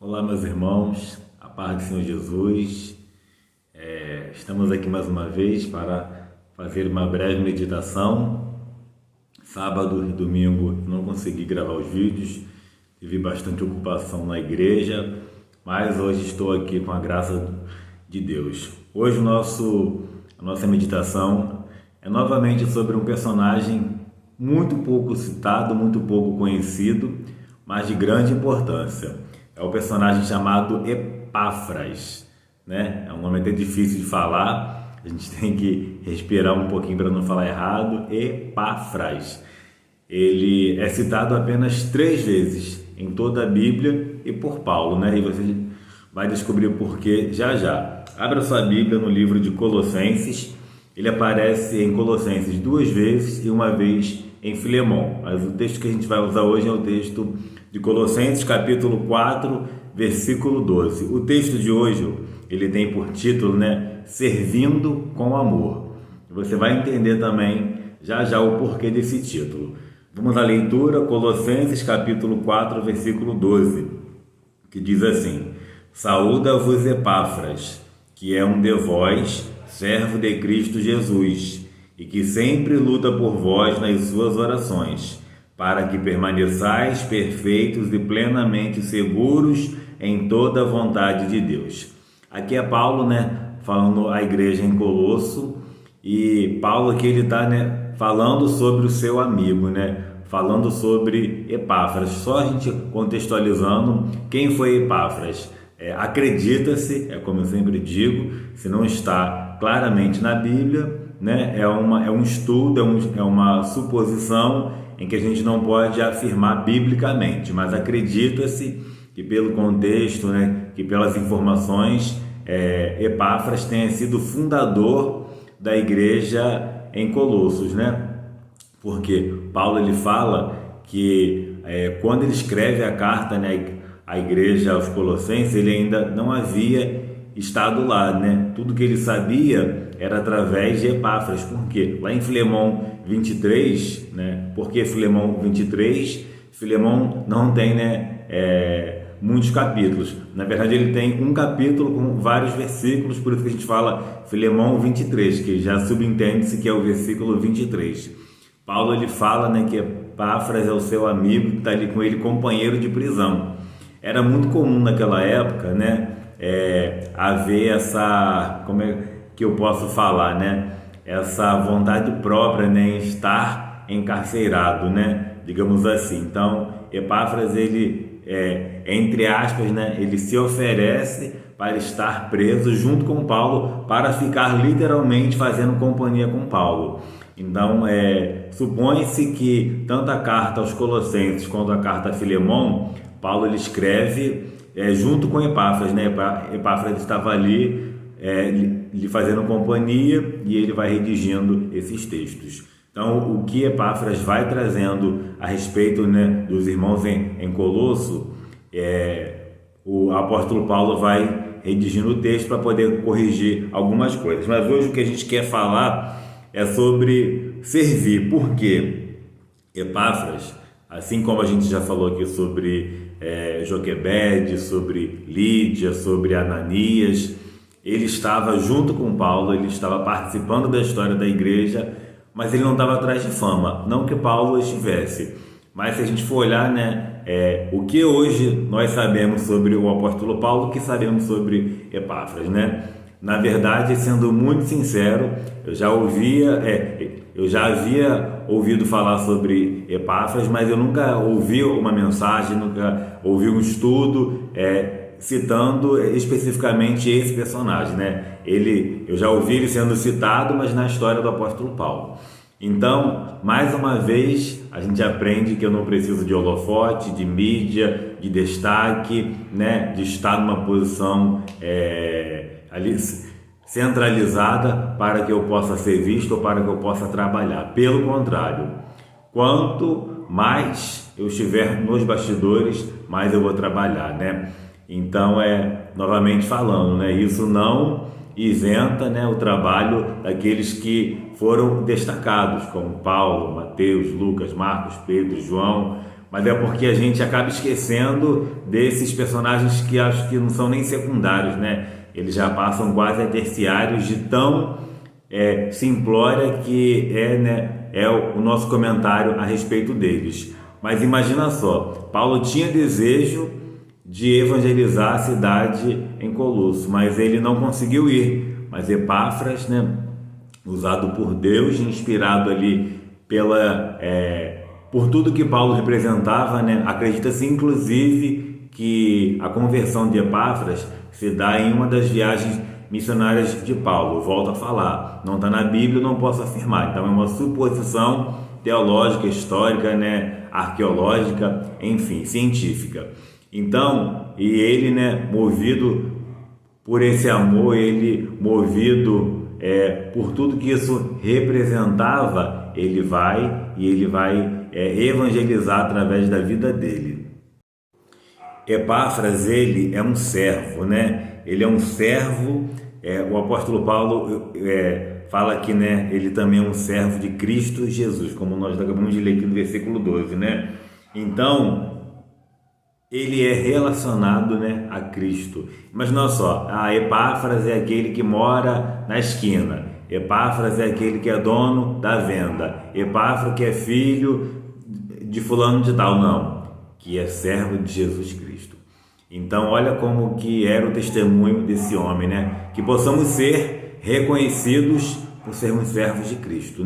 Olá, meus irmãos, a paz do Senhor Jesus. Estamos aqui mais uma vez para fazer uma breve meditação. Sábado e domingo não consegui gravar os vídeos, tive bastante ocupação na igreja, mas hoje estou aqui com a graça de Deus. Hoje a nossa meditação é novamente sobre um personagem muito pouco citado, muito pouco conhecido, mas de grande importância. É o personagem chamado Epáfras, né? É um nome até difícil de falar, a gente tem que respirar um pouquinho para não falar errado. Epáfras. Ele é citado apenas 3 vezes em toda a Bíblia e por Paulo, né? E você vai descobrir o porquê já já. Abra sua Bíblia no livro de Colossenses. Ele aparece em Colossenses 2 vezes e uma vez em Filemão. Mas o texto que a gente vai usar hoje é o texto de Colossenses, capítulo 4, versículo 12. O texto de hoje, ele tem por título, Servindo com Amor. Você vai entender também já já o porquê desse título. Vamos à leitura, Colossenses, capítulo 4, versículo 12, que diz assim: Saúda-vos Epáfras, que é um de vós, servo de Cristo Jesus, e que sempre luta por vós nas suas orações, para que permaneçais perfeitos e plenamente seguros em toda a vontade de Deus. Aqui é Paulo, falando à igreja em Colosso, e Paulo aqui ele está, falando sobre o seu amigo, falando sobre Epáfras. Só a gente contextualizando quem foi Epáfras. Acredita-se, como eu sempre digo, se não está claramente na Bíblia, é um estudo, é uma suposição em que a gente não pode afirmar biblicamente, mas acredita-se que pelo contexto, que pelas informações, Epáfras tenha sido fundador da igreja em Colossos, porque Paulo ele fala que quando ele escreve a carta, à igreja aos Colossenses, ele ainda não havia estado lá, Tudo que ele sabia era através de Epáfras. Por quê? Lá em Filemão 23, Por que Filemão 23? Filemão não tem, muitos capítulos. Na verdade, ele tem um capítulo com vários versículos, por isso que a gente fala Filemão 23, que já subentende-se que é o versículo 23. Paulo ele fala, que Epáfras é o seu amigo, que está ali com ele, companheiro de prisão. Era muito comum naquela época, haver essa, como é que eu posso falar, essa vontade própria, em estar encarcerado, digamos assim. Então, Epáfras, ele, entre aspas, ele se oferece para estar preso junto com Paulo, para ficar literalmente fazendo companhia com Paulo. Então, supõe-se que tanto a carta aos Colossenses quanto a carta a Filemão, Paulo ele escreve junto com Epáfras, Epáfras estava ali lhe fazendo companhia e ele vai redigindo esses textos. Então, o que Epáfras vai trazendo a respeito, dos irmãos em Colosso, o apóstolo Paulo vai redigindo o texto para poder corrigir algumas coisas. Mas hoje o que a gente quer falar é sobre servir. Por quê? Epáfras, assim como a gente já falou aqui sobre Joquebede, sobre Lídia, sobre Ananias, ele estava junto com Paulo, ele estava participando da história da igreja, mas ele não estava atrás de fama, não que Paulo estivesse. Mas se a gente for olhar, o que hoje nós sabemos sobre o apóstolo Paulo, o que sabemos sobre Epáfras, Na verdade, sendo muito sincero, eu já havia ouvido falar sobre Epáfras, mas eu nunca ouvi uma mensagem, nunca ouvi um estudo citando especificamente esse personagem, eu já ouvi ele sendo citado, mas na história do apóstolo Paulo. Então, mais uma vez, a gente aprende que eu não preciso de holofote, de mídia, de destaque, de estar numa posição ali centralizada para que eu possa ser visto ou para que eu possa trabalhar. Pelo contrário, quanto mais eu estiver nos bastidores, mais eu vou trabalhar, Então, novamente falando, isso não isenta, o trabalho daqueles que foram destacados, como Paulo, Mateus, Lucas, Marcos, Pedro, João, mas é porque a gente acaba esquecendo desses personagens que acho que não são nem secundários, né? Eles já passam quase a terciários de tão simplória que é o nosso comentário a respeito deles. Mas imagina só, Paulo tinha desejo de evangelizar a cidade em Colosso, mas ele não conseguiu ir. Mas Epáfras, usado por Deus, inspirado ali por tudo que Paulo representava, acredita-se inclusive que a conversão de Epáfras se dá em uma das viagens missionárias de Paulo. Volto a falar, não está na Bíblia, não posso afirmar, então é uma suposição teológica, histórica, arqueológica, enfim, científica. Então, e ele, movido por esse amor, ele movido por tudo que isso representava, ele vai evangelizar através da vida dele. Epáfras, ele é um servo, Ele é um servo, o apóstolo Paulo fala que, ele também é um servo de Cristo Jesus, como nós acabamos de ler aqui no versículo 12, Então, ele é relacionado, a Cristo. Imagina só, Epáfras é aquele que mora na esquina, Epáfras é aquele que é dono da venda, Epáfras que é filho de fulano de tal, não, que é servo de Jesus Cristo. Então, olha como que era o testemunho desse homem, que possamos ser reconhecidos por sermos servos de Cristo,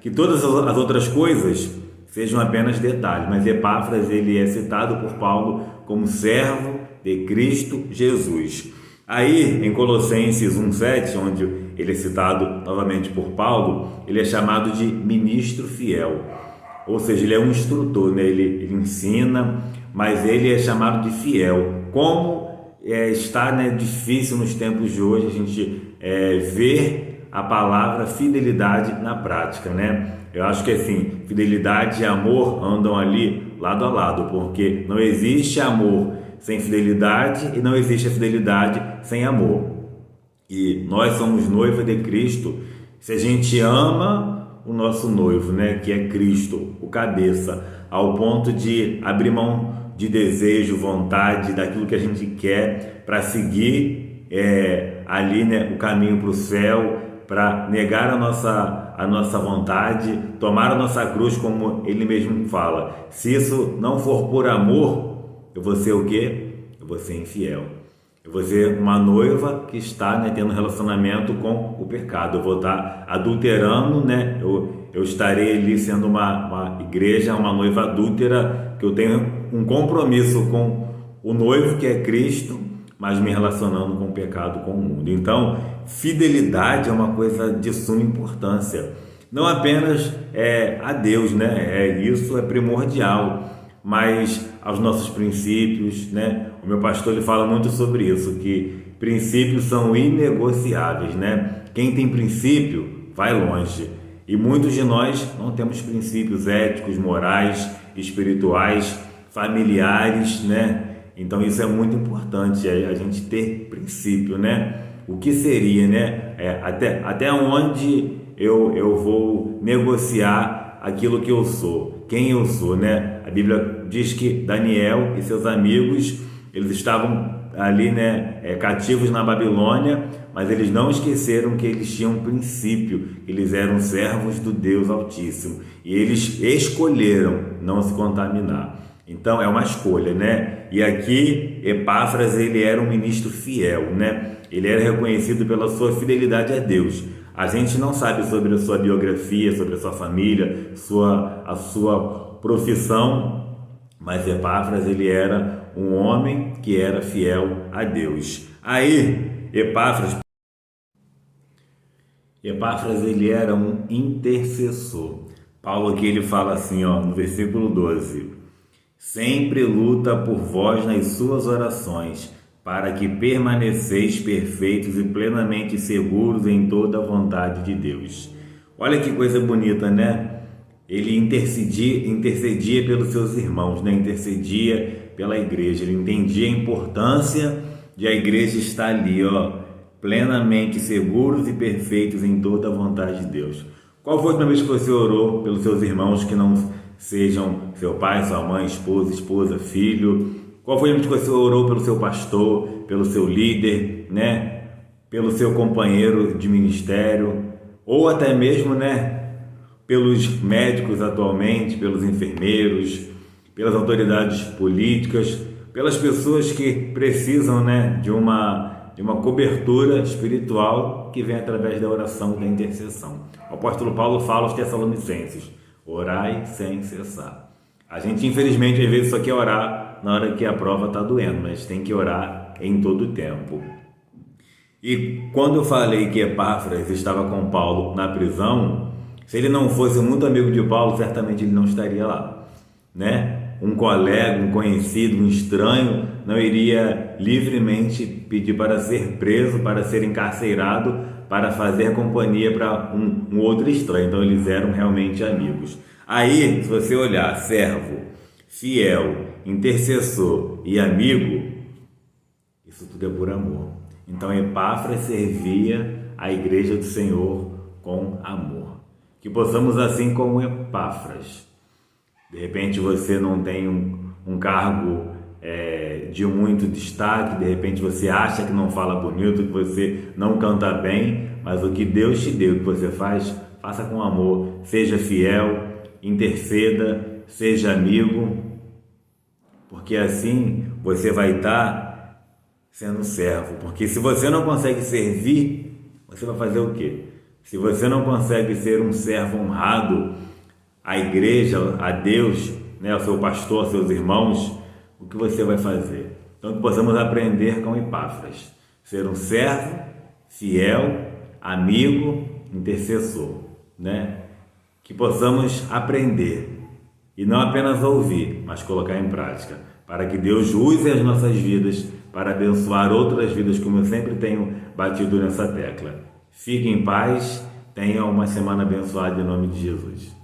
que todas as outras coisas sejam apenas detalhes, mas Epáfras, ele é citado por Paulo como servo de Cristo Jesus. Aí, em Colossenses 1:7, onde ele é citado novamente por Paulo, ele é chamado de ministro fiel, ou seja, ele é um instrutor, ele ensina, mas ele é chamado de fiel. Como está difícil nos tempos de hoje a gente ver a palavra fidelidade na prática, Eu acho que assim, fidelidade e amor andam ali lado a lado, porque não existe amor sem fidelidade e não existe a fidelidade sem amor. E nós somos noiva de Cristo se a gente ama o nosso noivo, que é Cristo, o cabeça, ao ponto de abrir mão de desejo, vontade, daquilo que a gente quer para seguir ali, o caminho para o céu, para negar a nossa vontade, tomar a nossa cruz, como ele mesmo fala. Se isso não for por amor, eu vou ser o quê? Eu vou ser infiel. Eu vou ser uma noiva que está tendo relacionamento com o pecado. Eu vou estar adulterando, eu estarei ali sendo uma igreja, uma noiva adúltera, que eu tenho um compromisso com o noivo que é Cristo, mas me relacionando com o pecado, com o mundo. Então, fidelidade é uma coisa de suma importância. Não apenas a Deus, isso é primordial, mas aos nossos princípios, O meu pastor ele fala muito sobre isso, que princípios são inegociáveis, Quem tem princípio vai longe. E muitos de nós não temos princípios éticos, morais, espirituais, familiares, Então isso é muito importante, a gente ter princípio, O que seria, até onde eu vou negociar aquilo que eu sou, quem eu sou, A Bíblia diz que Daniel e seus amigos, eles estavam ali, cativos na Babilônia, mas eles não esqueceram que eles tinham um princípio, eles eram servos do Deus Altíssimo, e eles escolheram não se contaminar. Então é uma escolha, E aqui Epáfras, ele era um ministro fiel, Ele era reconhecido pela sua fidelidade a Deus. A gente não sabe sobre a sua biografia, sobre a sua família, a sua profissão, mas Epáfras, ele era um homem que era fiel a Deus. Aí Epáfras, ele era um intercessor. Paulo aqui ele fala assim, no versículo 12: sempre luta por vós nas suas orações, para que permaneceis perfeitos e plenamente seguros em toda a vontade de Deus. Olha que coisa bonita, Ele intercedia pelos seus irmãos, intercedia pela igreja. Ele entendia a importância de a igreja estar ali, plenamente seguros e perfeitos em toda a vontade de Deus. Qual foi a última vez que você orou pelos seus irmãos que não sejam seu pai, sua mãe, esposa, filho. Qual foi o momento que você orou pelo seu pastor, pelo seu líder, né? Pelo seu companheiro de ministério, ou até mesmo, né, pelos médicos atualmente, pelos enfermeiros, pelas autoridades políticas, pelas pessoas que precisam, né, de uma cobertura espiritual que vem através da oração e da intercessão. O apóstolo Paulo fala aos Tessalonicenses: orai sem cessar. A gente, infelizmente, às vezes só quer orar na hora que a prova está doendo, mas tem que orar em todo o tempo. E quando eu falei que Epáfras estava com Paulo na prisão, se ele não fosse muito amigo de Paulo, certamente ele não estaria lá, né? Um colega, um conhecido, um estranho não iria livremente pedir para ser preso, para ser encarcerado, para fazer companhia para um outro estranho. Então eles eram realmente amigos. Aí, se você olhar servo, fiel, intercessor e amigo, isso tudo é por amor. Então Epáfras servia a igreja do Senhor com amor. Que possamos assim como Epáfras. De repente você não tem um cargo de muito destaque, de repente você acha que não fala bonito, que você não canta bem, mas o que Deus te deu, o que você faz, faça com amor. Seja fiel, interceda, seja amigo, porque assim você vai estar sendo servo. Porque se você não consegue servir, você vai fazer o quê? Se você não consegue ser um servo honrado à igreja, a Deus, né, ao seu pastor, aos seus irmãos, o que você vai fazer? Então que possamos aprender com Epáfras, ser um servo, fiel, amigo, intercessor, né? Que possamos aprender e não apenas ouvir, mas colocar em prática, para que Deus use as nossas vidas para abençoar outras vidas, como eu sempre tenho batido nessa tecla. Fique em paz, tenha uma semana abençoada em nome de Jesus.